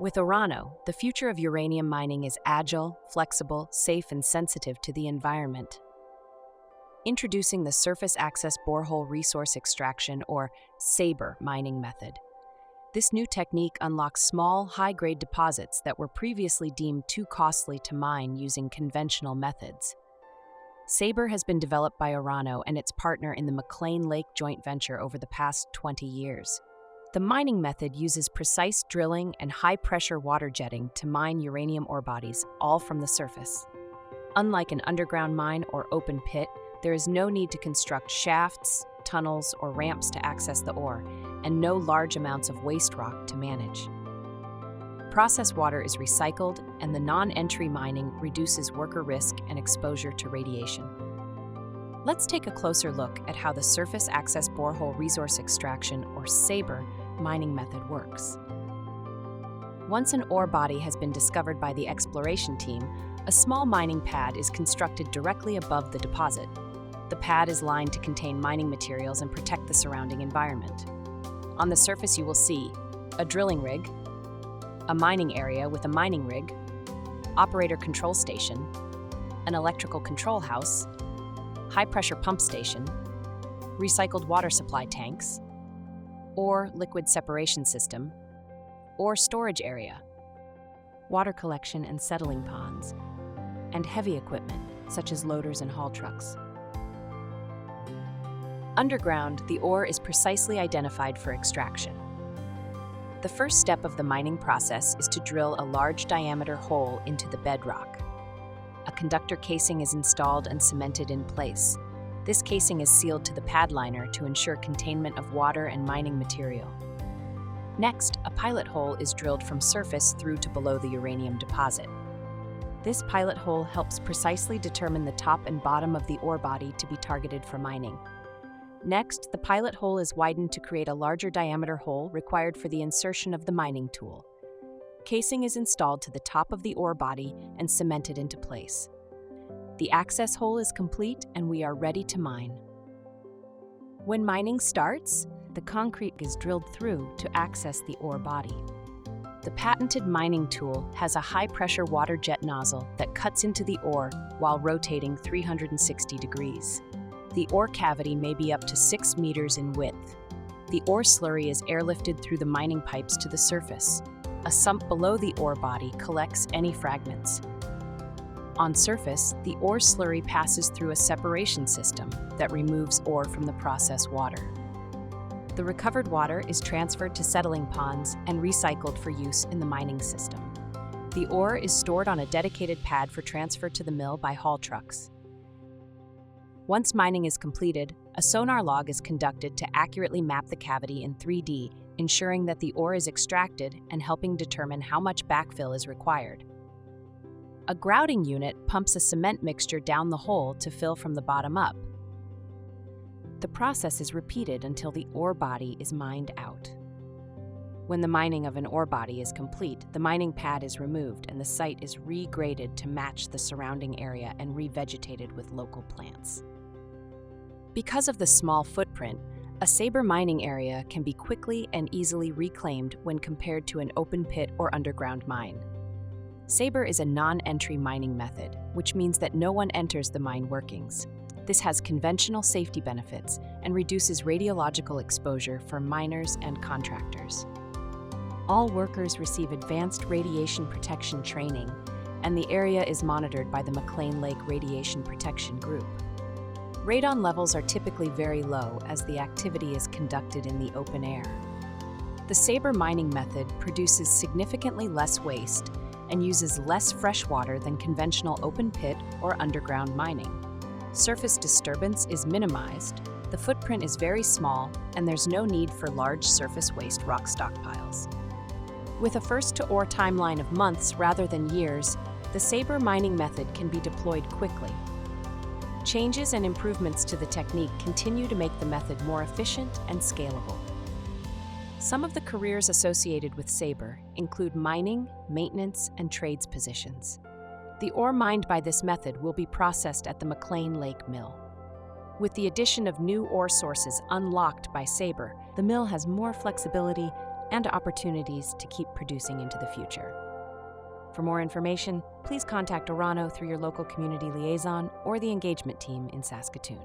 With Orano, the future of uranium mining is agile, flexible, safe, and sensitive to the environment. Introducing the Surface Access Borehole Resource Extraction, or SABRE, mining method. This new technique unlocks small, high-grade deposits that were previously deemed too costly to mine using conventional methods. SABRE has been developed by Orano and its partner in the McClean Lake Joint Venture over the past 20 years. The mining method uses precise drilling and high-pressure water jetting to mine uranium ore bodies, all from the surface. Unlike an underground mine or open pit, there is no need to construct shafts, tunnels, or ramps to access the ore, and no large amounts of waste rock to manage. Processed water is recycled, and the non-entry mining reduces worker risk and exposure to radiation. Let's take a closer look at how the Surface Access Borehole Resource Extraction, or SABRE, mining method works. Once an ore body has been discovered by the exploration team, a small mining pad is constructed directly above the deposit. The pad is lined to contain mining materials and protect the surrounding environment. On the surface you will see a drilling rig, a mining area with a mining rig, operator control station, an electrical control house, high-pressure pump station, recycled water supply tanks, or liquid separation system, or storage area, water collection and settling ponds, and heavy equipment such as loaders and haul trucks. Underground, the ore is precisely identified for extraction. The first step of the mining process is to drill a large diameter hole into the bedrock. A conductor casing is installed and cemented in place. This casing is sealed to the pad liner to ensure containment of water and mining material. Next, a pilot hole is drilled from surface through to below the uranium deposit. This pilot hole helps precisely determine the top and bottom of the ore body to be targeted for mining. Next, the pilot hole is widened to create a larger diameter hole required for the insertion of the mining tool. Casing is installed to the top of the ore body and cemented into place. The access hole is complete and we are ready to mine. When mining starts, the concrete is drilled through to access the ore body. The patented mining tool has a high-pressure water jet nozzle that cuts into the ore while rotating 360 degrees. The ore cavity may be up to 6 meters in width. The ore slurry is airlifted through the mining pipes to the surface. A sump below the ore body collects any fragments. On surface, the ore slurry passes through a separation system that removes ore from the process water. The recovered water is transferred to settling ponds and recycled for use in the mining system. The ore is stored on a dedicated pad for transfer to the mill by haul trucks. Once mining is completed, a sonar log is conducted to accurately map the cavity in 3D, ensuring that the ore is extracted and helping determine how much backfill is required. A grouting unit pumps a cement mixture down the hole to fill from the bottom up. The process is repeated until the ore body is mined out. When the mining of an ore body is complete, the mining pad is removed and the site is regraded to match the surrounding area and revegetated with local plants. Because of the small footprint, a SABRE mining area can be quickly and easily reclaimed when compared to an open pit or underground mine. SABRE is a non-entry mining method, which means that no one enters the mine workings. This has conventional safety benefits and reduces radiological exposure for miners and contractors. All workers receive advanced radiation protection training, and the area is monitored by the McClean Lake Radiation Protection Group. Radon levels are typically very low as the activity is conducted in the open air. The SABRE mining method produces significantly less waste and uses less fresh water than conventional open pit or underground mining. Surface disturbance is minimized, the footprint is very small, and there's no need for large surface waste rock stockpiles. With a first-to-ore timeline of months rather than years, the SABRE mining method can be deployed quickly. Changes and improvements to the technique continue to make the method more efficient and scalable. Some of the careers associated with SABRE include mining, maintenance, and trades positions. The ore mined by this method will be processed at the McClean Lake Mill. With the addition of new ore sources unlocked by SABRE, the mill has more flexibility and opportunities to keep producing into the future. For more information, please contact Orano through your local community liaison or the engagement team in Saskatoon.